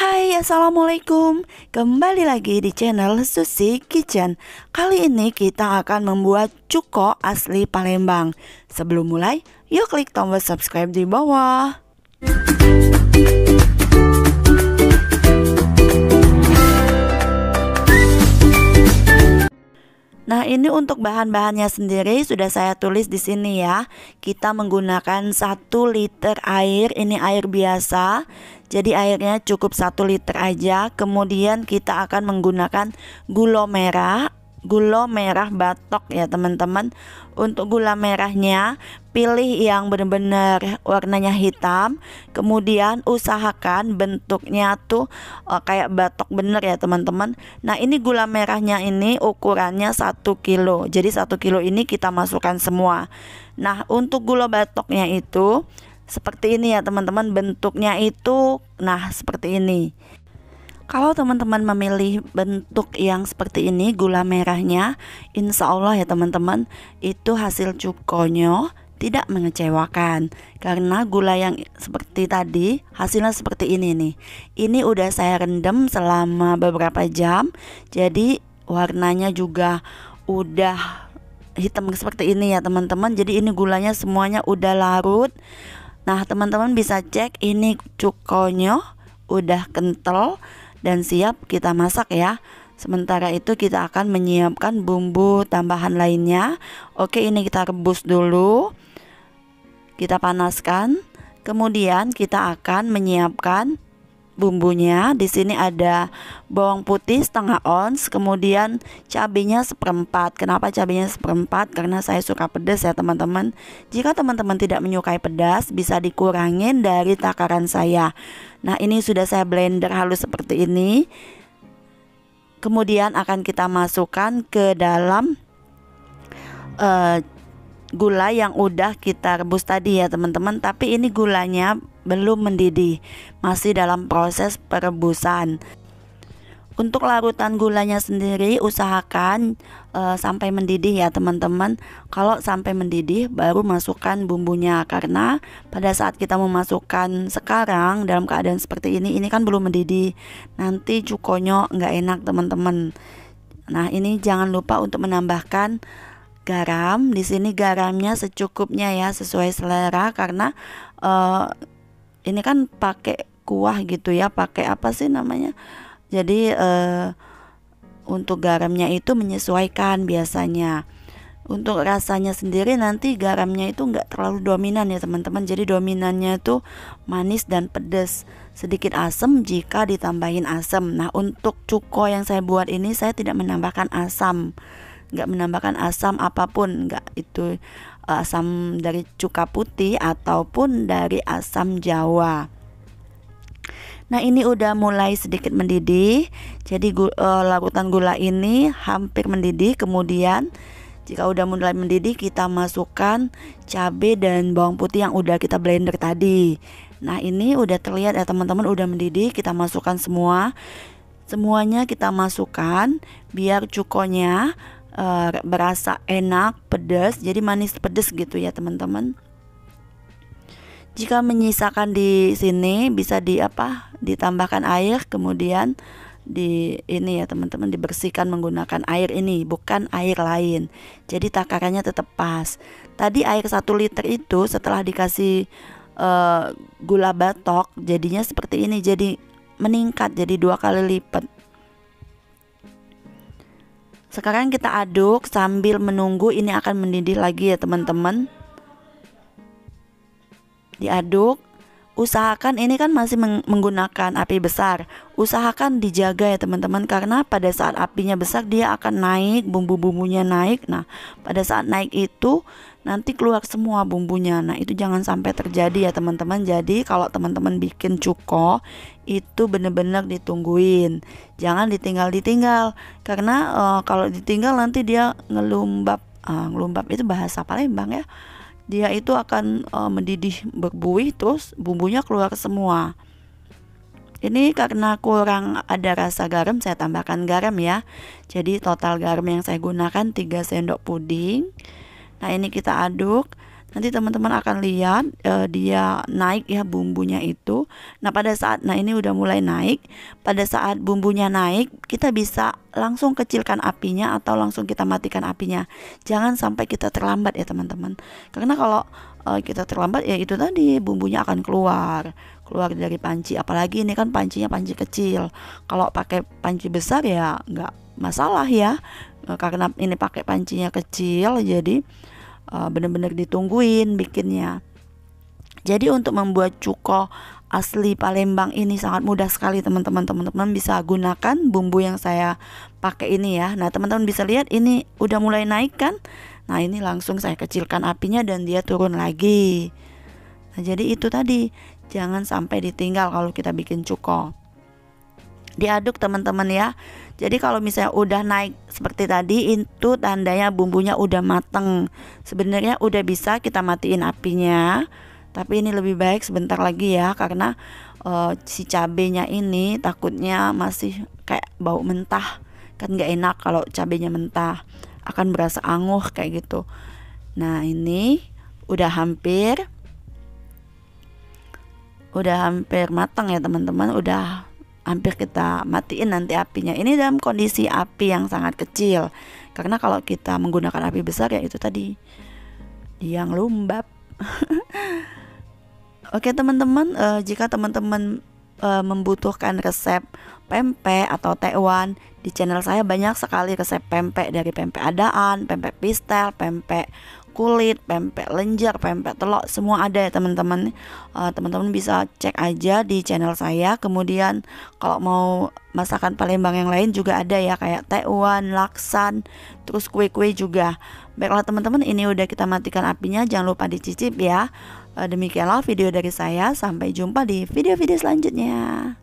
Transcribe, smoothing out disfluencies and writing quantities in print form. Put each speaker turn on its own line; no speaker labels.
Hai, assalamualaikum. Kembali lagi di channel Susi Kitchen. Kali ini kita akan membuat cuko asli Palembang. Sebelum mulai, yuk klik tombol subscribe di bawah. Nah, ini untuk bahan-bahannya sendiri sudah saya tulis di sini ya. Kita menggunakan 1 liter air, ini air biasa. Jadi airnya cukup 1 liter aja. Kemudian kita akan menggunakan gula merah batok ya teman-teman. Untuk gula merahnya pilih yang benar-benar warnanya hitam. Kemudian usahakan bentuknya tuh kayak batok bener ya teman-teman. Nah, ini gula merahnya ini ukurannya 1 kilo. Jadi 1 kilo ini kita masukkan semua. Nah, untuk gula batoknya itu seperti ini ya teman-teman, bentuknya itu nah seperti ini. Kalau teman-teman memilih bentuk yang seperti ini gula merahnya, insya Allah ya teman-teman, itu hasil cukonya tidak mengecewakan. Karena gula yang seperti tadi hasilnya seperti ini nih. Ini udah saya rendam selama beberapa jam. Jadi warnanya juga udah hitam seperti ini ya teman-teman. Jadi ini gulanya semuanya udah larut. Nah, teman-teman bisa cek ini cukonya udah kental dan siap kita masak ya. Sementara itu kita akan menyiapkan bumbu tambahan lainnya. Oke, ini kita rebus dulu. Kita panaskan. Kemudian kita akan menyiapkan bumbunya. Di sini ada bawang putih setengah ons, kemudian cabenya 1/4. Kenapa cabenya 1/4? Karena saya suka pedas ya teman-teman. Jika teman-teman tidak menyukai pedas, bisa dikurangin dari takaran saya. Nah, ini sudah saya blender halus seperti ini. Kemudian akan kita masukkan ke dalam gula yang udah kita rebus tadi ya teman-teman. Tapi ini gulanya belum mendidih, masih dalam proses perebusan. Untuk larutan gulanya sendiri usahakan sampai mendidih ya teman-teman. Kalau sampai mendidih baru masukkan bumbunya, karena pada saat kita memasukkan sekarang dalam keadaan seperti ini kan belum mendidih, nanti cukonya nggak enak teman-teman. Nah, ini jangan lupa untuk menambahkan garam. Di sini garamnya secukupnya ya, sesuai selera, karena ini kan pakai kuah gitu ya, pakai apa sih namanya. Jadi untuk garamnya itu menyesuaikan biasanya. Untuk rasanya sendiri nanti garamnya itu enggak terlalu dominan ya teman-teman. Jadi dominannya itu manis dan pedas, sedikit asam jika ditambahin asam. Nah, untuk cuko yang saya buat ini saya tidak menambahkan asam. Enggak menambahkan asam apapun, enggak, itu asam dari cuka putih ataupun dari asam Jawa. Nah, ini udah mulai sedikit mendidih. Jadi larutan gula ini hampir mendidih. Kemudian jika udah mulai mendidih, kita masukkan cabai dan bawang putih yang udah kita blender tadi. Nah, ini udah terlihat ya teman-teman, udah mendidih. Kita masukkan semuanya kita masukkan biar cukonya berasa enak, pedas, jadi manis pedas gitu ya teman-teman. Jika menyisakan di sini bisa ditambahkan air, kemudian ini ya teman-teman, dibersihkan menggunakan air ini, bukan air lain. Jadi takarannya tetap pas. Tadi air 1 liter itu setelah dikasih gula batok jadinya seperti ini, jadi meningkat jadi 2 kali lipat. Sekarang kita aduk sambil menunggu ini akan mendidih lagi ya teman-teman. Diaduk, usahakan ini kan masih menggunakan api besar. Usahakan dijaga ya teman-teman, karena pada saat apinya besar dia akan naik, bumbu-bumbunya naik. Nah, pada saat naik itu nanti keluar semua bumbunya. Nah, itu jangan sampai terjadi ya teman-teman. Jadi kalau teman-teman bikin cuko itu benar-benar ditungguin, jangan ditinggal, karena kalau ditinggal nanti dia ngelumbap. Ngelumbap itu bahasa Palembang ya. Dia itu akan mendidih berbuih, terus bumbunya keluar semua. Ini karena kurang ada rasa garam, saya tambahkan garam ya. Jadi total garam yang saya gunakan 3 sendok puding. Nah, ini kita aduk. Nanti teman-teman akan lihat dia naik ya bumbunya itu. Nah nah ini udah mulai naik. Pada saat bumbunya naik, kita bisa langsung kecilkan apinya atau langsung kita matikan apinya. Jangan sampai kita terlambat ya teman-teman. Karena kalau kita terlambat ya itu tadi bumbunya akan keluar dari panci. Apalagi ini kan pancinya panci kecil. Kalau pakai panci besar ya nggak masalah ya. Karena ini pakai pancinya kecil, jadi bener-bener ditungguin bikinnya. Jadi untuk membuat cuko asli Palembang ini sangat mudah sekali teman-teman. Teman-teman bisa gunakan bumbu yang saya pakai ini ya. Nah teman-teman bisa lihat ini udah mulai naik kan. Nah ini langsung saya kecilkan apinya dan dia turun lagi. Nah jadi itu tadi, jangan sampai ditinggal kalau kita bikin cuko. Diaduk teman-teman ya. Jadi kalau misalnya udah naik seperti tadi, itu tandanya bumbunya udah mateng. Sebenarnya udah bisa kita matiin apinya, tapi ini lebih baik sebentar lagi ya, karena si cabenya ini takutnya masih kayak bau mentah. Kan gak enak kalau cabenya mentah, akan berasa anguh kayak gitu. Nah ini udah hampir matang ya teman-teman. Udah hampir kita matiin nanti apinya. Ini dalam kondisi api yang sangat kecil, karena kalau kita menggunakan api besar ya itu tadi yang lumbab. Oke teman-teman, jika teman-teman membutuhkan resep pempek atau tekwan, di channel saya banyak sekali resep pempek, dari pempek adaan, pempek pistel, pempek kulit, pempek lenjer, pempek telok, semua ada ya teman-teman. Teman-teman bisa cek aja di channel saya. Kemudian kalau mau masakan Palembang yang lain juga ada ya, kayak tekwan, laksan, terus kue-kue juga. Baiklah teman-teman, ini udah kita matikan apinya, jangan lupa dicicip ya. Demikianlah video dari saya, sampai jumpa di video-video selanjutnya.